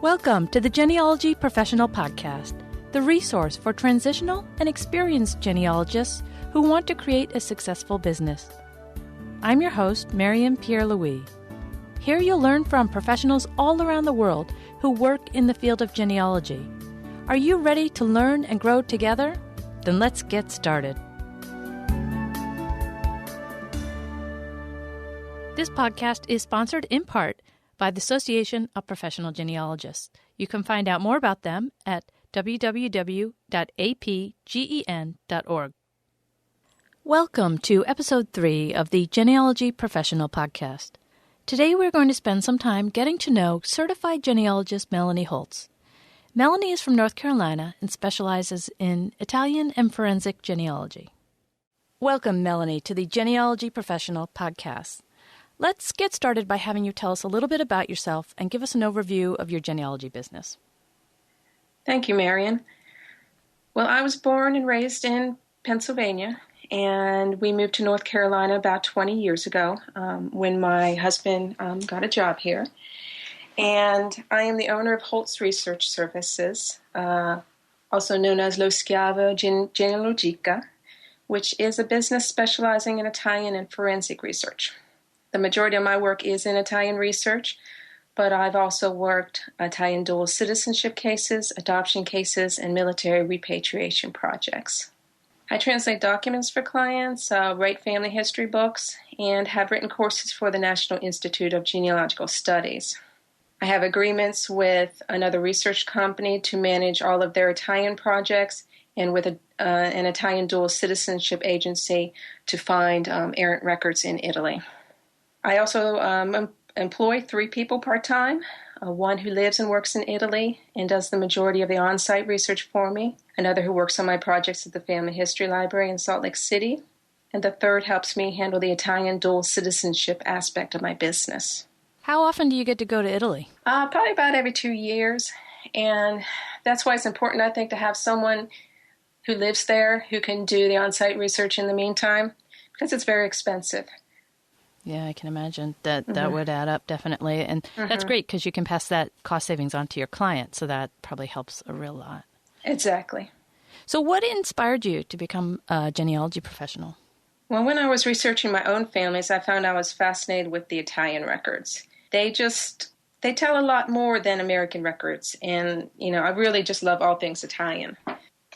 Welcome to the Genealogy Professional Podcast, the resource for transitional and experienced genealogists who want to create a successful business. I'm your host, Marion Pierre-Louis. Here you'll learn from professionals all around the world who work in the field of genealogy. Are you ready to learn and grow together? Then let's get started. This podcast is sponsored in part by the Association of Professional Genealogists. You can find out more about them at www.apgen.org. Welcome to Episode 3 of the Genealogy Professional Podcast. Today we're going to spend some time getting to know Certified Genealogist Melanie Holtz. Melanie is from North Carolina and specializes in Italian and forensic genealogy. Welcome, Melanie, to the Genealogy Professional Podcast. Let's get started by having you tell us a little bit about yourself and give us an overview of your genealogy business. Thank you, Marion. Well, I was born and raised in Pennsylvania, and we moved to North Carolina about 20 years ago when my husband got a job here. And I am the owner of Holtz Research Services, also known as Lo Schiavo Genealogica, which is a business specializing in Italian and forensic research. The majority of my work is in Italian research, but I've also worked Italian dual citizenship cases, adoption cases, and military repatriation projects. I translate documents for clients, write family history books, and have written courses for the National Institute of Genealogical Studies. I have agreements with another research company to manage all of their Italian projects and with an Italian dual citizenship agency to find errant records in Italy. I also employ 3 people part-time, one who lives and works in Italy and does the majority of the on-site research for me, another who works on my projects at the Family History Library in Salt Lake City, and the third helps me handle the Italian dual citizenship aspect of my business. How often do you get to go to Italy? Probably about every 2 years, and that's why it's important, I think, to have someone who lives there who can do the on-site research in the meantime, because it's very expensive. Yeah, I can imagine that would add up definitely. And that's great because you can pass that cost savings on to your client. So that probably helps a real lot. Exactly. So what inspired you to become a genealogy professional? Well, when I was researching my own families, I found I was fascinated with the Italian records. They tell a lot more than American records. And, I really just love all things Italian.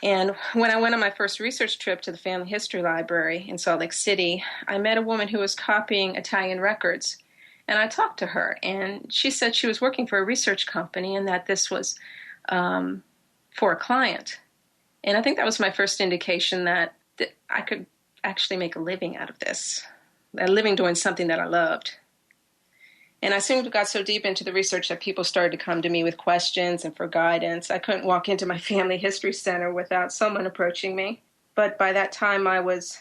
And when I went on my first research trip to the Family History Library in Salt Lake City, I met a woman who was copying Italian records. And I talked to her, and she said she was working for a research company and that this was for a client. And I think that was my first indication that I could actually make a living out of this, a living doing something that I loved. And I soon got so deep into the research that people started to come to me with questions and for guidance. I couldn't walk into my family history center without someone approaching me. But by that time, I was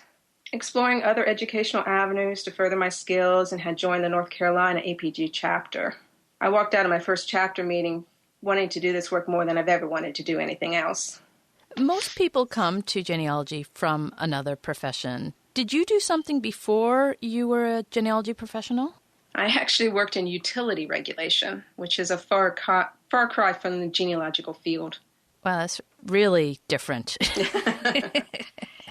exploring other educational avenues to further my skills and had joined the North Carolina APG chapter. I walked out of my first chapter meeting wanting to do this work more than I've ever wanted to do anything else. Most people come to genealogy from another profession. Did you do something before you were a genealogy professional? I actually worked in utility regulation, which is a far cry from the genealogical field. Wow, that's really different.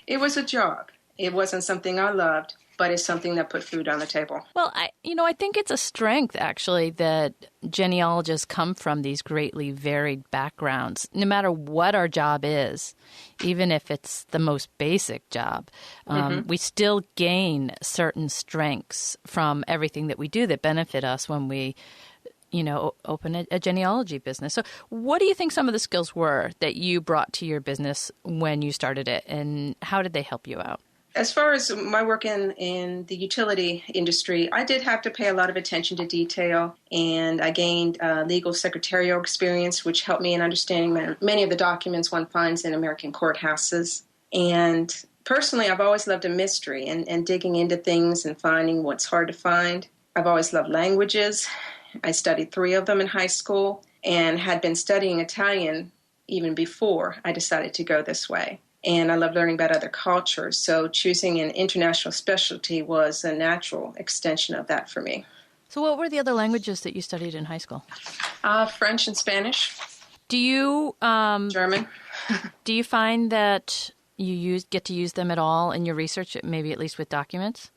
It was a job. It wasn't something I loved, but it's something that put food on the table. Well, I think it's a strength, actually, that genealogists come from these greatly varied backgrounds. No matter what our job is, even if it's the most basic job, we still gain certain strengths from everything that we do that benefit us when we, open a genealogy business. So what do you think some of the skills were that you brought to your business when you started it, and how did they help you out? As far as my work in the utility industry, I did have to pay a lot of attention to detail, and I gained legal secretarial experience, which helped me in understanding many of the documents one finds in American courthouses. And personally, I've always loved a mystery and digging into things and finding what's hard to find. I've always loved languages. I studied 3 of them in high school and had been studying Italian even before I decided to go this way. And I love learning about other cultures, so choosing an international specialty was a natural extension of that for me. So what were the other languages that you studied in high school? French and Spanish. Do you German. do you find that you get to use them at all in your research, maybe at least with documents?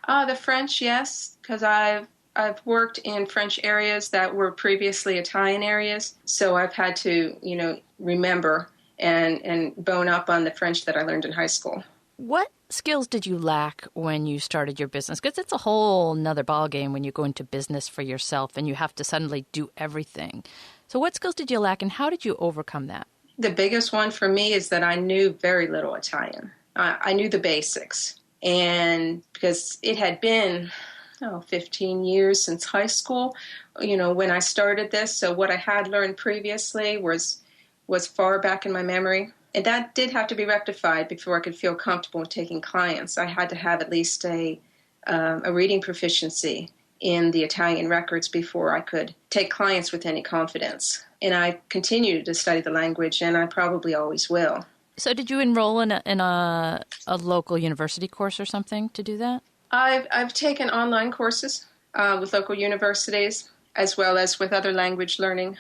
The French, yes, because I've worked in French areas that were previously Italian areas, so I've had to, remember and bone up on the French that I learned in high school. What skills did you lack when you started your business? Because it's a whole nother ballgame when you go into business for yourself and you have to suddenly do everything. So what skills did you lack and how did you overcome that? The biggest one for me is that I knew very little Italian. I knew the basics. And because it had been 15 years since high school, when I started this. So what I had learned previously was far back in my memory. And that did have to be rectified before I could feel comfortable with taking clients. I had to have at least a reading proficiency in the Italian records before I could take clients with any confidence. And I continued to study the language, and I probably always will. So did you enroll in a local university course or something to do that? I've taken online courses with local universities as well as with other language learning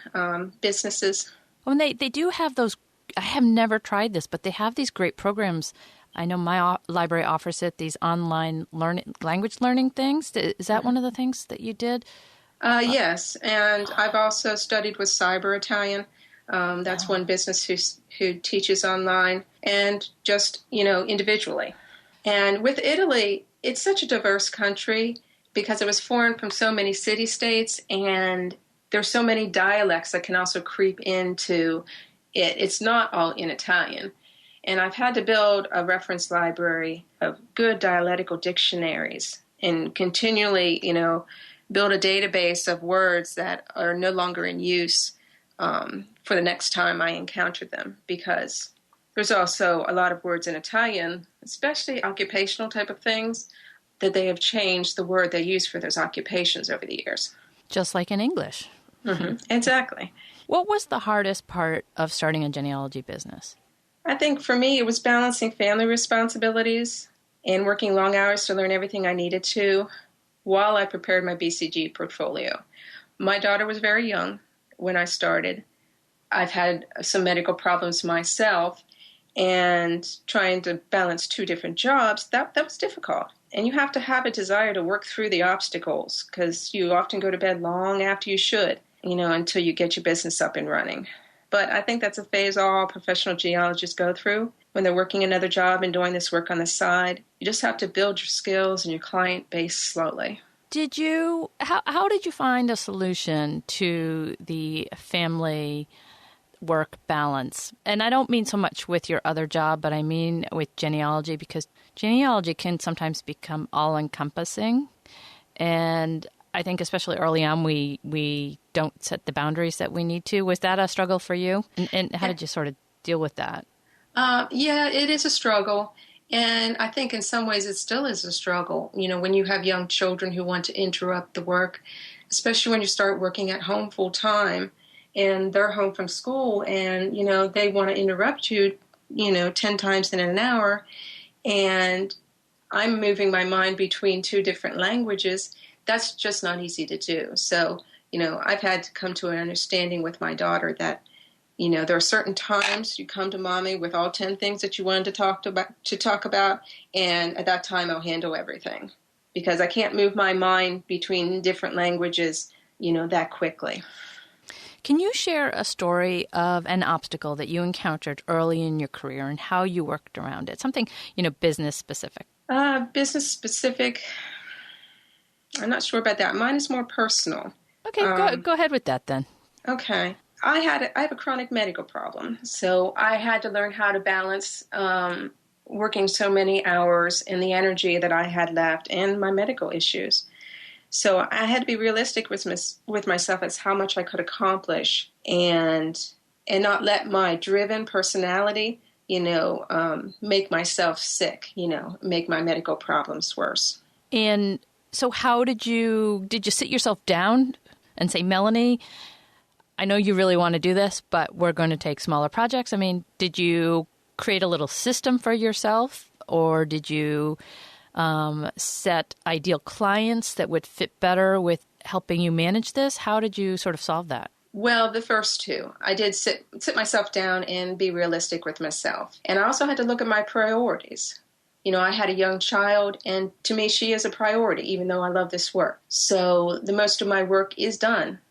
businesses. Well, they do have those. I have never tried this, but they have these great programs. I know my library offers it, these online language learning things. Is that one of the things that you did? Yes, and I've also studied with Cyber Italian. That's one business who teaches online and just, individually. And with Italy, it's such a diverse country because it was formed from so many city-states, and there's so many dialects that can also creep into it. It's not all in Italian. And I've had to build a reference library of good dialectical dictionaries and continually, build a database of words that are no longer in use for the next time I encounter them, because there's also a lot of words in Italian, especially occupational type of things, that they have changed the word they use for those occupations over the years. Just like in English. Mm-hmm. Exactly. What was the hardest part of starting a genealogy business? I think for me it was balancing family responsibilities and working long hours to learn everything I needed to while I prepared my BCG portfolio. My daughter was very young when I started. I've had some medical problems myself, and trying to balance two different jobs, that was difficult. And you have to have a desire to work through the obstacles, because you often go to bed long after you should, until you get your business up and running. But I think that's a phase all professional genealogists go through when they're working another job and doing this work on the side. You just have to build your skills and your client base slowly. How did you find a solution to the family work balance? And I don't mean so much with your other job, but I mean with genealogy, because genealogy can sometimes become all-encompassing. And I think especially early on, we don't set the boundaries that we need to. Was that a struggle for you? And how did you sort of deal with that? Yeah, it is a struggle. And I think in some ways it still is a struggle, when you have young children who want to interrupt the work, especially when you start working at home full time and they're home from school and, they want to interrupt you, 10 times in an hour. And I'm moving my mind between two different languages. That's just not easy to do. So, I've had to come to an understanding with my daughter that, there are certain times you come to mommy with all 10 things that you wanted to talk about, and at that time I'll handle everything, because I can't move my mind between different languages, that quickly. Can you share a story of an obstacle that you encountered early in your career and how you worked around it? Something, business specific. Business specific, I'm not sure about that. Mine is more personal. Okay, go ahead with that then. Okay. I have a chronic medical problem, so I had to learn how to balance working so many hours and the energy that I had left and my medical issues. So I had to be realistic with myself as how much I could accomplish and not let my driven personality, make myself sick, make my medical problems worse. And so how did you sit yourself down and say, Melanie, I know you really want to do this, but we're going to take smaller projects. I mean, did you create a little system for yourself, or did you set ideal clients that would fit better with helping you manage this? How did you sort of solve that? Well, the first two. I did sit myself down and be realistic with myself. And I also had to look at my priorities. I had a young child, and to me, she is a priority, even though I love this work. So the most of my work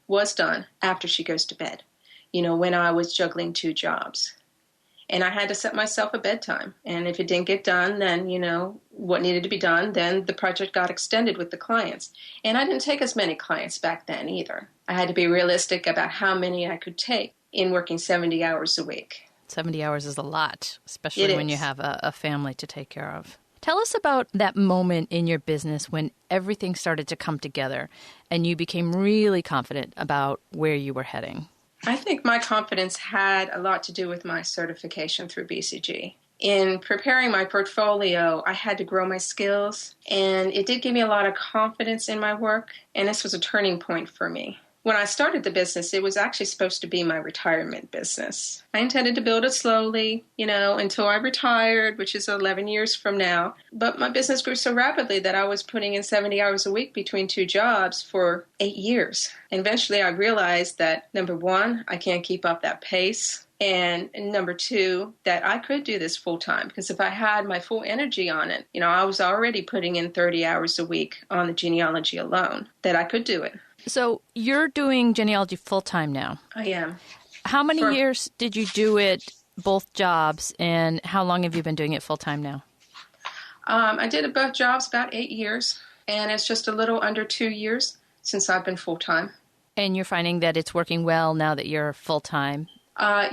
was done after she goes to bed, when I was juggling two jobs. And I had to set myself a bedtime. And if it didn't get done, then, what needed to be done, then the project got extended with the clients. And I didn't take as many clients back then either. I had to be realistic about how many I could take in working 70 hours a week. 70 hours is a lot, especially when you have a family to take care of. Tell us about that moment in your business when everything started to come together and you became really confident about where you were heading. I think my confidence had a lot to do with my certification through BCG. In preparing my portfolio, I had to grow my skills, and it did give me a lot of confidence in my work, and this was a turning point for me. When I started the business, it was actually supposed to be my retirement business. I intended to build it slowly, until I retired, which is 11 years from now. But my business grew so rapidly that I was putting in 70 hours a week between two jobs for 8 years. And eventually I realized that, number one, I can't keep up that pace. And number two, that I could do this full time, because if I had my full energy on it, I was already putting in 30 hours a week on the genealogy alone, that I could do it. So you're doing genealogy full-time now. I am. How many years did you do it, both jobs, and how long have you been doing it full-time now? I did it both jobs about 8 years, and it's just a little under 2 years since I've been full-time. And you're finding that it's working well now that you're full-time?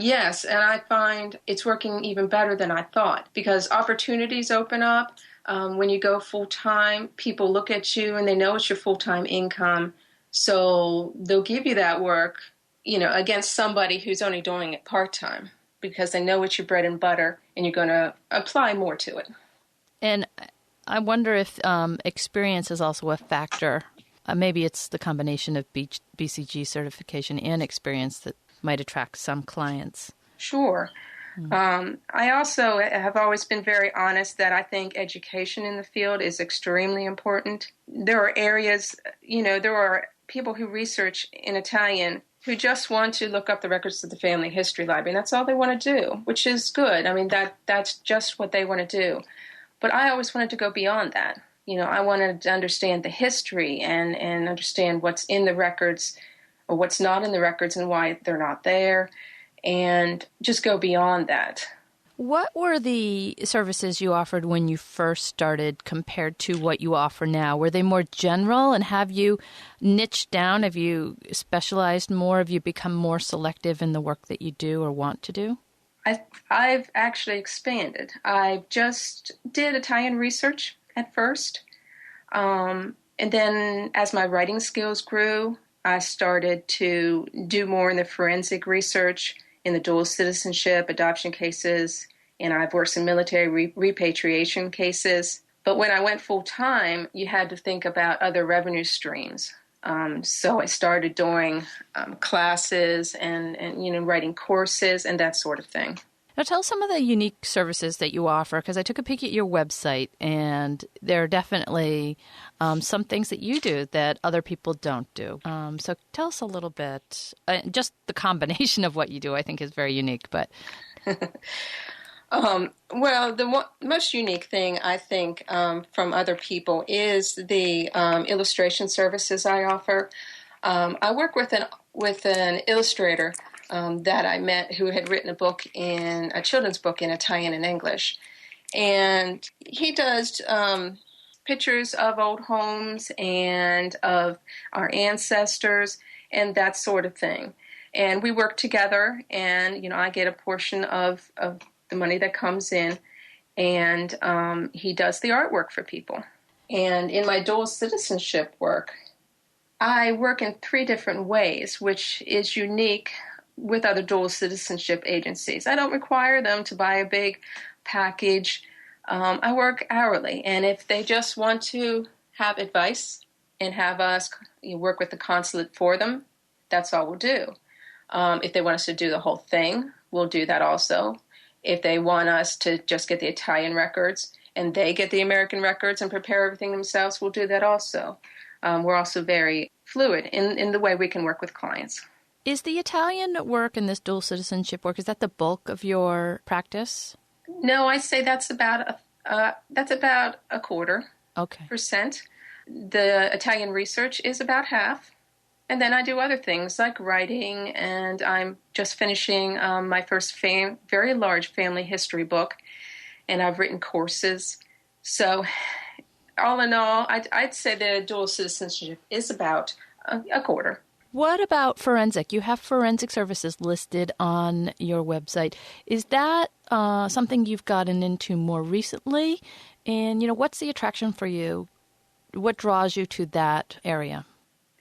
Yes, and I find it's working even better than I thought, because opportunities open up. When you go full-time, people look at you and they know it's your full-time income. So they'll give you that work, against somebody who's only doing it part-time, because they know it's your bread and butter and you're going to apply more to it. And I wonder if experience is also a factor. Maybe it's the combination of BCG certification and experience that might attract some clients. Sure. I also have always been very honest that I think education in the field is extremely important. There are areas, there are people who research in Italian who just want to look up the records of the family history library, and that's all they want to do, which is good. I mean, that's just what they want to do. But I always wanted to go beyond that. I wanted to understand the history and understand what's in the records or what's not in the records and why they're not there, and just go beyond that. What were the services you offered when you first started compared to what you offer now? Were they more general, and have you niched down? Have you specialized more? Have you become more selective in the work that you do or want to do? I've actually expanded. I just did Italian research at first. And then as my writing skills grew, I started to do more in the forensic research, in the dual citizenship, adoption cases, and I've worked in military repatriation cases. But when I went full-time, you had to think about other revenue streams. So I started doing classes and writing courses and that sort of thing. Now tell us some of the unique services that you offer, because I took a peek at your website, and there are definitely some things that you do that other people don't do. So tell us a little bit. Just the combination of what you do, I think, is very unique. But well, the most unique thing, I think, from other people is the illustration services I offer. I work with an illustrator that I met who had written a children's book in Italian and English. And he does pictures of old homes and of our ancestors and that sort of thing. And we work together, and, I get a portion of the money that comes in, and he does the artwork for people. And in my dual citizenship work, I work in 3 different ways, which is unique with other dual citizenship agencies. I don't require them to buy a big package. I work hourly, and if they just want to have advice and have us work with the consulate for them, that's all we'll do. If they want us to do the whole thing, we'll do that also. If they want us to just get the Italian records and they get the American records and prepare everything themselves, we'll do that also. We're also very fluid in the way we can work with clients. Is the Italian work and this dual citizenship work, is that the bulk of your practice? No, I'd say that's about a quarter. Okay. %. The Italian research is about half. And then I do other things like writing, and I'm just finishing my first very large family history book, and I've written courses. So all in all, I'd say the dual citizenship is about a quarter. What about forensic? You have forensic services listed on your website. Is that something you've gotten into more recently? And, what's the attraction for you? What draws you to that area?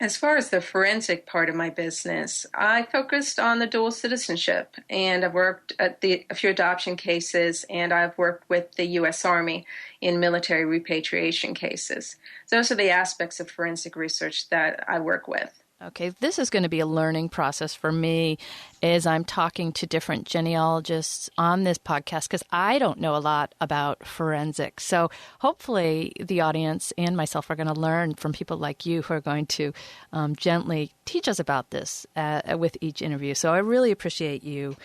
As far as the forensic part of my business, I focused on the dual citizenship, and I've worked at a few adoption cases, and I've worked with the U.S. Army in military repatriation cases. Those are the aspects of forensic research that I work with. Okay, this is going to be a learning process for me as I'm talking to different genealogists on this podcast because I don't know a lot about forensics. So hopefully the audience and myself are going to learn from people like you who are going to gently teach us about this with each interview. So I really appreciate you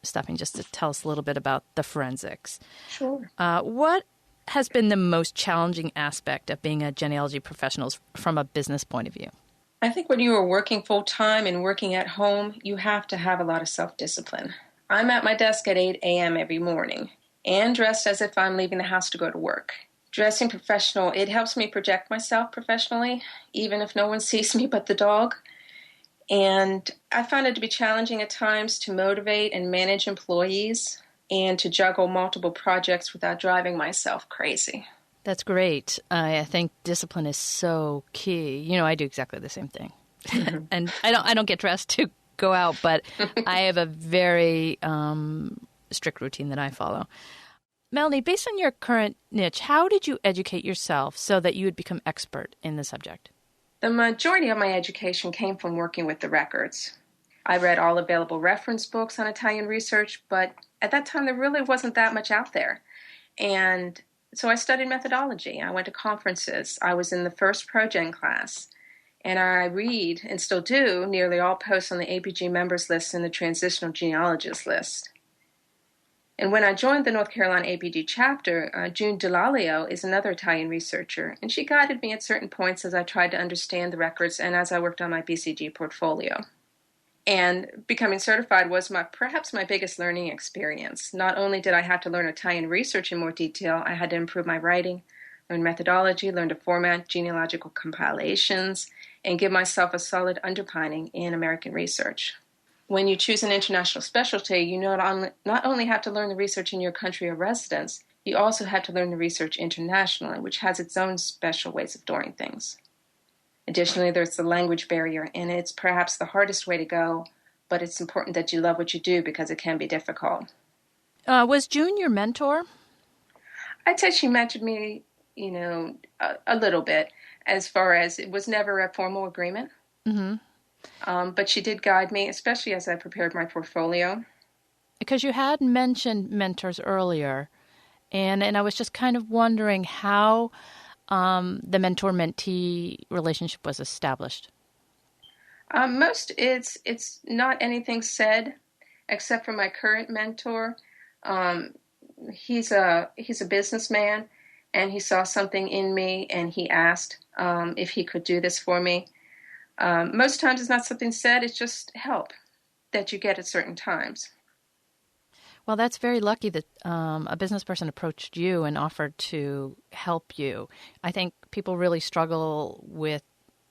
stopping just to tell us a little bit about the forensics. Sure. What has been the most challenging aspect of being a genealogy professional from a business point of view? I think when you are working full-time and working at home, you have to have a lot of self-discipline. I'm at my desk at 8 a.m. every morning and dressed as if I'm leaving the house to go to work. Dressing professional, it helps me project myself professionally, even if no one sees me but the dog. And I find it to be challenging at times to motivate and manage employees and to juggle multiple projects without driving myself crazy. That's great. I think discipline is so key. I do exactly the same thing. And I don't get dressed to go out, but I have a very strict routine that I follow. Melanie, based on your current niche, how did you educate yourself so that you would become expert in the subject? The majority of my education came from working with the records. I read all available reference books on Italian research, but at that time there really wasn't that much out there. And so I studied methodology. I went to conferences. I was in the first ProGen class. And I read, and still do, nearly all posts on the APG members list and the transitional genealogist list. And when I joined the North Carolina APG chapter, June Delalio is another Italian researcher, and she guided me at certain points as I tried to understand the records and as I worked on my BCG portfolio. And becoming certified was perhaps my biggest learning experience. Not only did I have to learn Italian research in more detail, I had to improve my writing, learn methodology, learn to format genealogical compilations, and give myself a solid underpinning in American research. When you choose an international specialty, you not only have to learn the research in your country of residence, you also have to learn the research internationally, which has its own special ways of doing things. Additionally, there's the language barrier, and it's perhaps the hardest way to go, but it's important that you love what you do because it can be difficult. Was June your mentor? I'd say she mentored me, a little bit, as far as it was never a formal agreement. Mm-hmm. But she did guide me, especially as I prepared my portfolio. Because you had mentioned mentors earlier, and I was just kind of wondering how the mentor-mentee relationship was established. Most it's not anything said, except for my current mentor. He's a businessman, and he saw something in me, and he asked if he could do this for me. Most times it's not something said, it's just help that you get at certain times. Well, that's very lucky that a business person approached you and offered to help you. I think people really struggle with,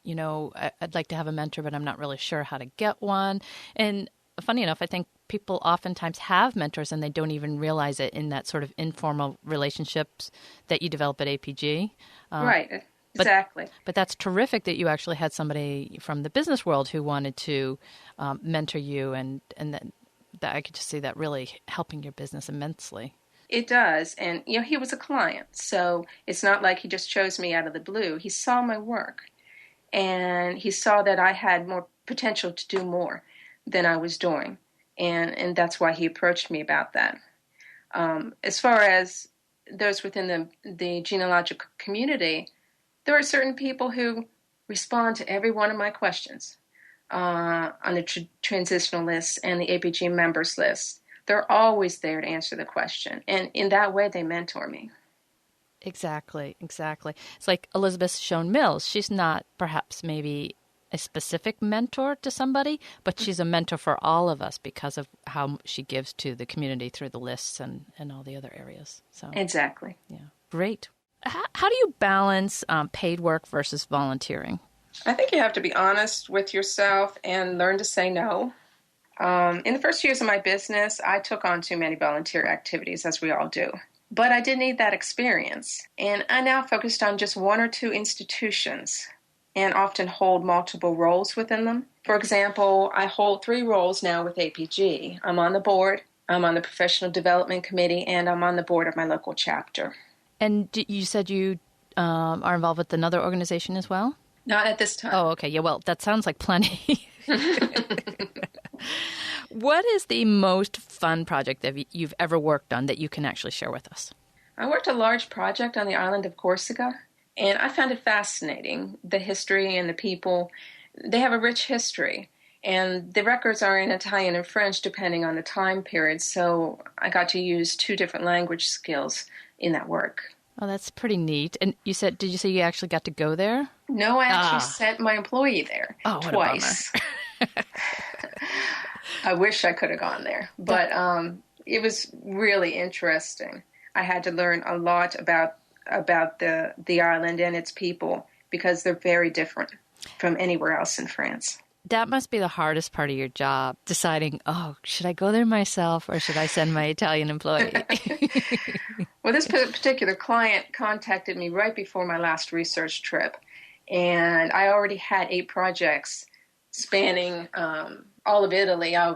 I'd like to have a mentor, but I'm not really sure how to get one. And funny enough, I think people oftentimes have mentors and they don't even realize it in that sort of informal relationships that you develop at APG. Right, exactly. But that's terrific that you actually had somebody from the business world who wanted to mentor you, and then that I could just see that really helping your business immensely. It does. And, he was a client. So it's not like he just chose me out of the blue. He saw my work. And he saw that I had more potential to do more than I was doing. And that's why he approached me about that. As far as those within the genealogical community, there are certain people who respond to every one of my questions on the transitional list and the APG members list. They're always there to answer the question. And in that way, they mentor me. Exactly. It's like Elizabeth Schoen Mills. She's not perhaps maybe a specific mentor to somebody, but she's a mentor for all of us because of how she gives to the community through the lists and all the other areas. So exactly. Yeah. Great. How do you balance paid work versus volunteering? I think you have to be honest with yourself and learn to say no. In the first years of my business, I took on too many volunteer activities, as we all do. But I did need that experience. And I now focused on just one or two institutions and often hold multiple roles within them. For example, I hold 3 roles now with APG. I'm on the board, I'm on the Professional Development Committee, and I'm on the board of my local chapter. And you said you are involved with another organization as well? Not at this time. Oh, okay. Yeah, well, that sounds like plenty. What is the most fun project that you've ever worked on that you can actually share with us? I worked a large project on the island of Corsica, and I found it fascinating, the history and the people. They have a rich history, and the records are in Italian and French depending on the time period, so I got to use 2 different language skills in that work. Oh, that's pretty neat. And did you say you actually got to go there? No, I actually sent my employee there twice. I wish I could have gone there, but it was really interesting. I had to learn a lot about the island and its people because they're very different from anywhere else in France. That must be the hardest part of your job, deciding, should I go there myself or should I send my Italian employee? Well, this particular client contacted me right before my last research trip, and I already had 8 projects spanning all of Italy. I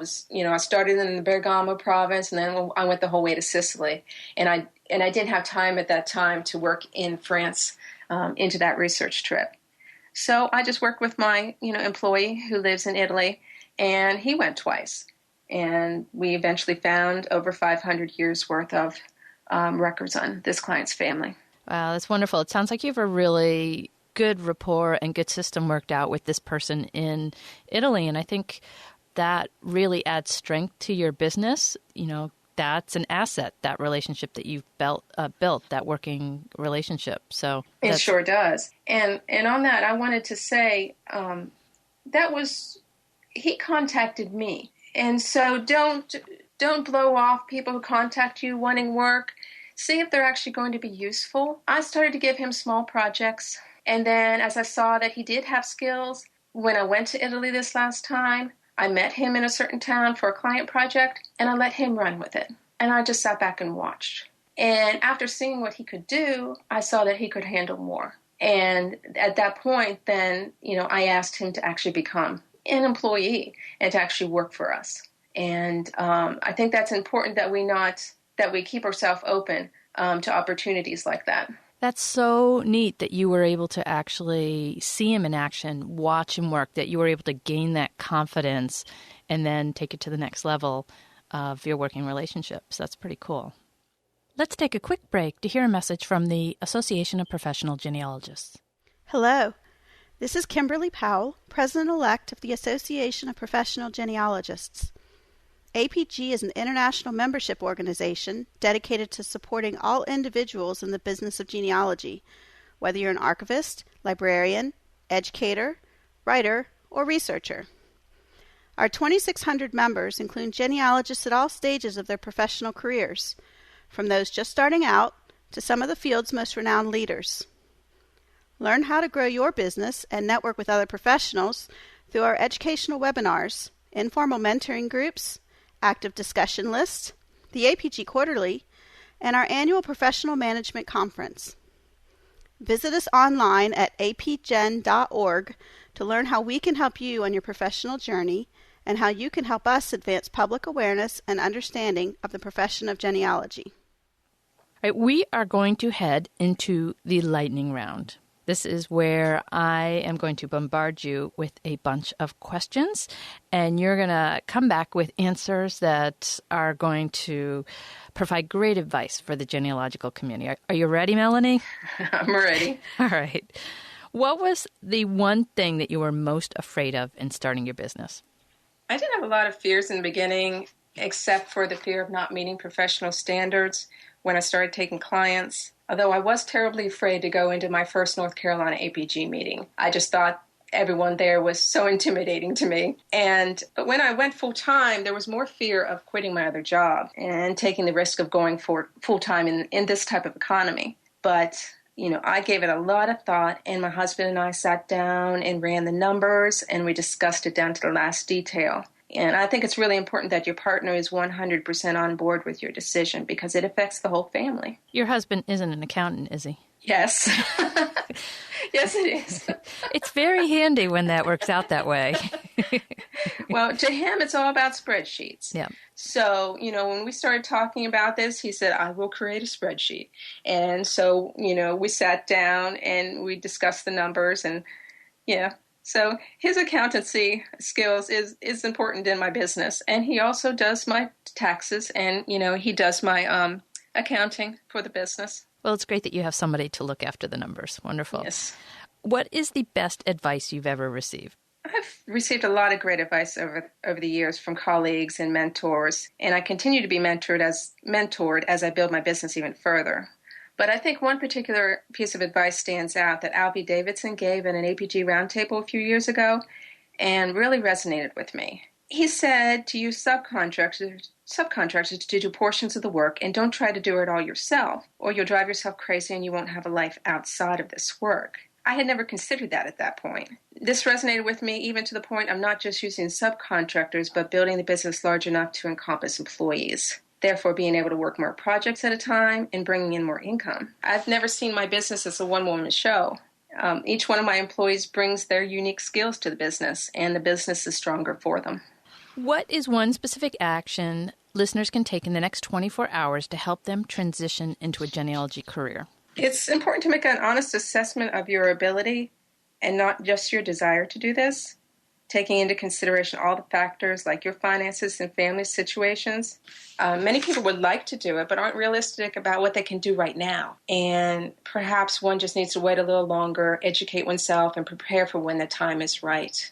started in the Bergamo province, and then I went the whole way to Sicily, and I didn't have time at that time to work in France into that research trip. So I just worked with my employee who lives in Italy, and he went twice, and we eventually found over 500 years worth of records on this client's family. Wow, that's wonderful. It sounds like you have a really good rapport and good system worked out with this person in Italy, and I think that really adds strength to your business. That's an asset, that relationship that you've built, that working relationship. So it sure does. And on that, I wanted to say he contacted me. And so don't blow off people who contact you wanting work. See if they're actually going to be useful. I started to give him small projects. And then as I saw that he did have skills, when I went to Italy this last time, I met him in a certain town for a client project, and I let him run with it. And I just sat back and watched. And after seeing what he could do, I saw that he could handle more. And at that point, then, I asked him to actually become an employee and to actually work for us. And I think that's important that we keep ourselves open to opportunities like that. That's so neat that you were able to actually see him in action, watch him work, that you were able to gain that confidence and then take it to the next level of your working relationships. That's pretty cool. Let's take a quick break to hear a message from the Association of Professional Genealogists. Hello, this is Kimberly Powell, President-elect of the Association of Professional Genealogists. APG is an international membership organization dedicated to supporting all individuals in the business of genealogy, whether you're an archivist, librarian, educator, writer, or researcher. Our 2,600 members include genealogists at all stages of their professional careers, from those just starting out to some of the field's most renowned leaders. Learn how to grow your business and network with other professionals through our educational webinars, informal mentoring groups, active discussion lists, the APG Quarterly, and our annual Professional Management Conference. Visit us online at apgen.org to learn how we can help you on your professional journey and how you can help us advance public awareness and understanding of the profession of genealogy. All right, we are going to head into the lightning round. This is where I am going to bombard you with a bunch of questions, and you're going to come back with answers that are going to provide great advice for the genealogical community. Are you ready, Melanie? I'm ready. All right. What was the one thing that you were most afraid of in starting your business? I didn't have a lot of fears in the beginning, except for the fear of not meeting professional standards when I started taking clients. Although I was terribly afraid to go into my first North Carolina APG meeting. I just thought everyone there was so intimidating to me. But when I went full-time, there was more fear of quitting my other job and taking the risk of going for full-time in this type of economy. But, I gave it a lot of thought, and my husband and I sat down and ran the numbers, and we discussed it down to the last detail. And I think it's really important that your partner is 100% on board with your decision because it affects the whole family. Your husband isn't an accountant, is he? Yes. Yes, it is. It's very handy when that works out that way. Well, to him, it's all about spreadsheets. Yeah. So, when we started talking about this, he said, I will create a spreadsheet. And so, we sat down and we discussed the numbers and, So his accountancy skills is important in my business. And he also does my taxes and, he does my accounting for the business. Well, it's great that you have somebody to look after the numbers. Wonderful. Yes. What is the best advice you've ever received? I've received a lot of great advice over the years from colleagues and mentors, and I continue to be mentored as I build my business even further. But I think one particular piece of advice stands out that Albie Davidson gave at an APG roundtable a few years ago and really resonated with me. He said to use subcontractors to do portions of the work and don't try to do it all yourself, or you'll drive yourself crazy and you won't have a life outside of this work. I had never considered that at that point. This resonated with me even to the point of not just using subcontractors, but building the business large enough to encompass employees. Therefore, being able to work more projects at a time and bringing in more income. I've never seen my business as a one-woman show. Each one of my employees brings their unique skills to the business, and the business is stronger for them. What is one specific action listeners can take in the next 24 hours to help them transition into a genealogy career? It's important to make an honest assessment of your ability and not just your desire to do this, taking into consideration all the factors like your finances and family situations. Many people would like to do it, but aren't realistic about what they can do right now. And perhaps one just needs to wait a little longer, educate oneself, and prepare for when the time is right.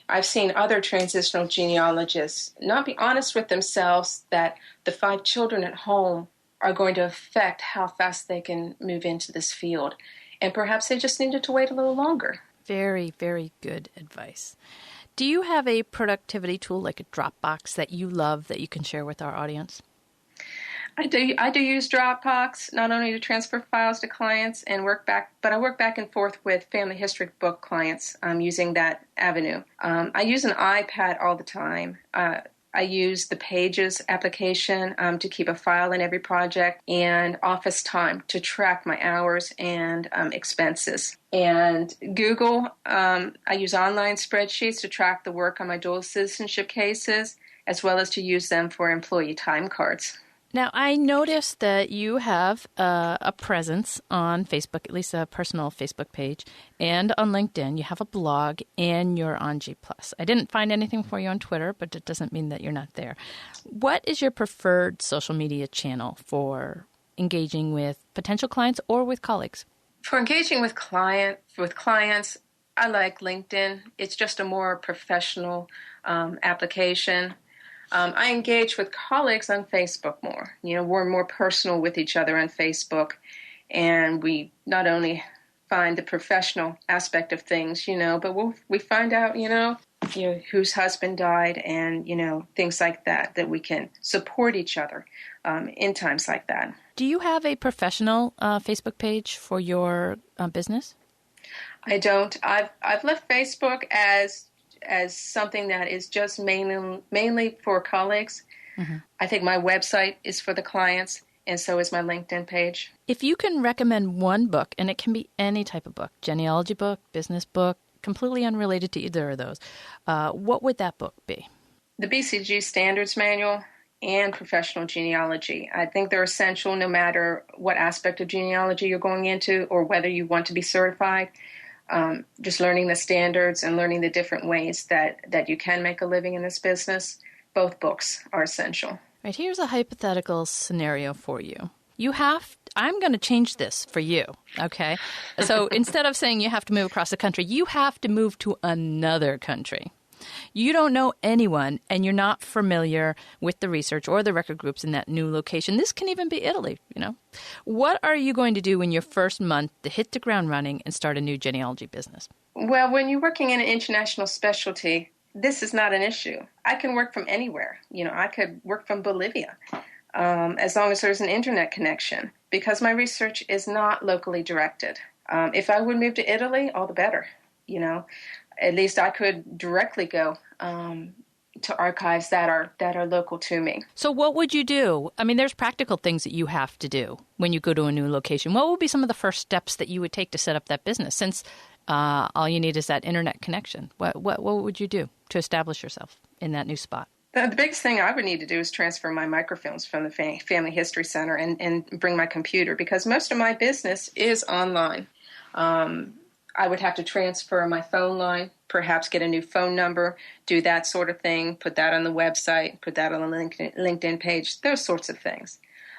I've seen other transitional genealogists not be honest with themselves that the 5 children at home are going to affect how fast they can move into this field. And perhaps they just needed to wait a little longer. Very, very good advice. Do you have a productivity tool like a Dropbox that you love that you can share with our audience? I do use Dropbox, not only to transfer files to clients and work back, but I work back and forth with family history book clients using that avenue. I use an iPad all the time. I use the Pages application to keep a file in every project, and Office Time to track my hours and expenses. And Google, I use online spreadsheets to track the work on my dual citizenship cases, as well as to use them for employee time cards. Now, I noticed that you have a presence on Facebook, at least a personal Facebook page, and on LinkedIn. You have a blog, and you're on G+. I didn't find anything for you on Twitter, but it doesn't mean that you're not there. What is your preferred social media channel for engaging with potential clients or with colleagues? For engaging with clients, I like LinkedIn. It's just a more professional application. I engage with colleagues on Facebook more. We're more personal with each other on Facebook, and we not only find the professional aspect of things, but we find out, whose husband died and, things like that we can support each other in times like that. Do you have a professional Facebook page for your business? I don't. I've left Facebook as something that is just mainly for colleagues. Mm-hmm. I think my website is for the clients, and so is my LinkedIn page. If you can recommend one book, and it can be any type of book, genealogy book, business book, completely unrelated to either of those, what would that book be? The BCG Standards Manual and professional genealogy. I think they're essential no matter what aspect of genealogy you're going into or whether you want to be certified. Just learning the standards and learning the different ways that you can make a living in this business. Both books are essential. Right, here's a hypothetical scenario for you. I'm going to change this for you, okay? So instead of saying you have to move across the country, you have to move to another country. You don't know anyone, and you're not familiar with the research or the record groups in that new location. This can even be Italy, What are you going to do in your first month to hit the ground running and start a new genealogy business? Well, when you're working in an international specialty, this is not an issue. I can work from anywhere. I could work from Bolivia as long as there's an internet connection because my research is not locally directed. If I would move to Italy, all the better, At least I could directly go to archives that are local to me. So what would you do? I mean, there's practical things that you have to do when you go to a new location. What would be some of the first steps that you would take to set up that business since all you need is that internet connection? What would you do to establish yourself in that new spot? The biggest thing I would need to do is transfer my microfilms from the Family History Center and bring my computer because most of my business is online. I would have to transfer my phone line, perhaps get a new phone number, do that sort of thing, put that on the website, put that on the LinkedIn page, those sorts of things.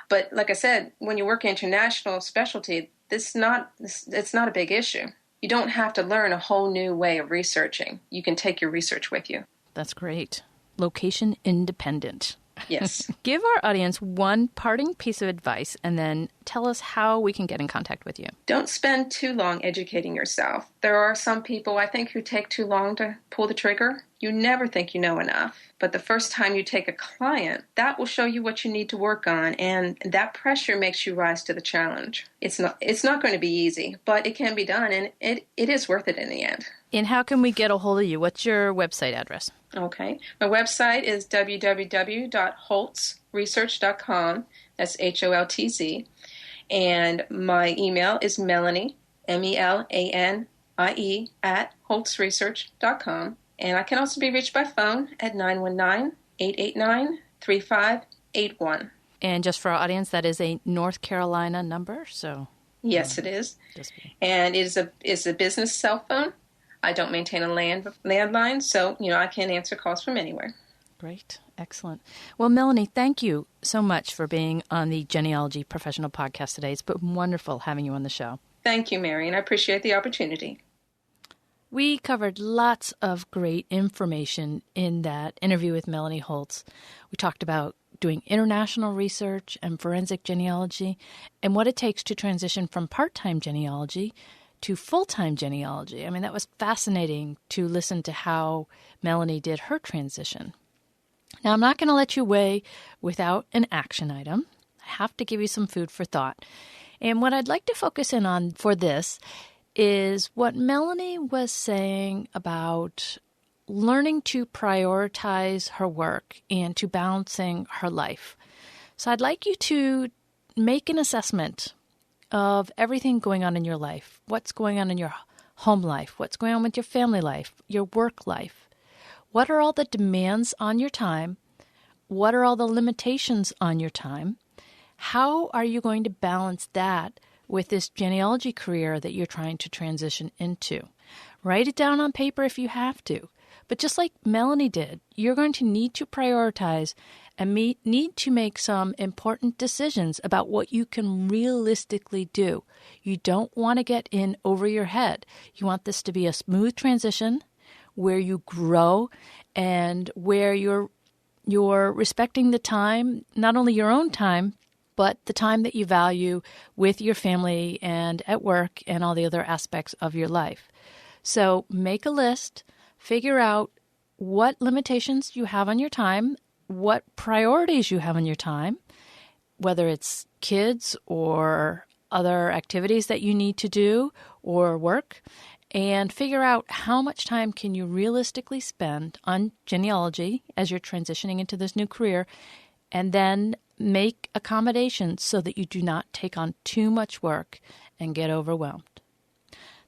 But like I said, when you work international specialty, it's not a big issue. You don't have to learn a whole new way of researching. You can take your research with you. That's great. Location independent. Yes. Give our audience one parting piece of advice and then tell us how we can get in contact with you. Don't spend too long educating yourself. There are some people, I think, who take too long to pull the trigger. You never think you know enough. But the first time you take a client, that will show you what you need to work on, and that pressure makes you rise to the challenge. It's not going to be easy, but it can be done, and it is worth it in the end. And how can we get a hold of you? What's your website address? Okay. My website is www.holtzresearch.com. That's HOLTZ. And my email is Melanie, MELANIE, @holtzresearch.com. And I can also be reached by phone at 919-889-3581. And just for our audience, that is a North Carolina number, so... Yes, it is. And it's a business cell phone. I don't maintain a landline, so, I can answer calls from anywhere. Great. Excellent. Well, Melanie, thank you so much for being on the Genealogy Professional Podcast today. It's been wonderful having you on the show. Thank you, Mary, and I appreciate the opportunity. We covered lots of great information in that interview with Melanie Holtz. We talked about doing international research and forensic genealogy and what it takes to transition from part-time genealogy to full-time genealogy. I mean, that was fascinating to listen to how Melanie did her transition. Now, I'm not going to let you away without an action item. I have to give you some food for thought. And what I'd like to focus in on for this is what Melanie was saying about learning to prioritize her work and to balancing her life. So I'd like you to make an assessment of everything going on in your life. What's going on in your home life? What's going on with your family life, your work life? What are all the demands on your time? What are all the limitations on your time? How are you going to balance that with this genealogy career that you're trying to transition into? Write it down on paper if you have to. But just like Melanie did, you're going to need to prioritize and need to make some important decisions about what you can realistically do. You don't want to get in over your head. You want this to be a smooth transition where you grow and where you're respecting the time, not only your own time, but the time that you value with your family and at work and all the other aspects of your life. So make a list, figure out what limitations you have on your time, what priorities you have on your time, whether it's kids or other activities that you need to do or work, and figure out how much time can you realistically spend on genealogy as you're transitioning into this new career, and then make accommodations so that you do not take on too much work and get overwhelmed.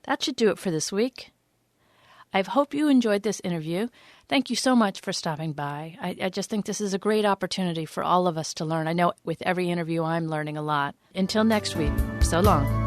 That should do it for this week. I hope you enjoyed this interview. Thank you so much for stopping by. I just think this is a great opportunity for all of us to learn. I know with every interview I'm learning a lot. Until next week, so long.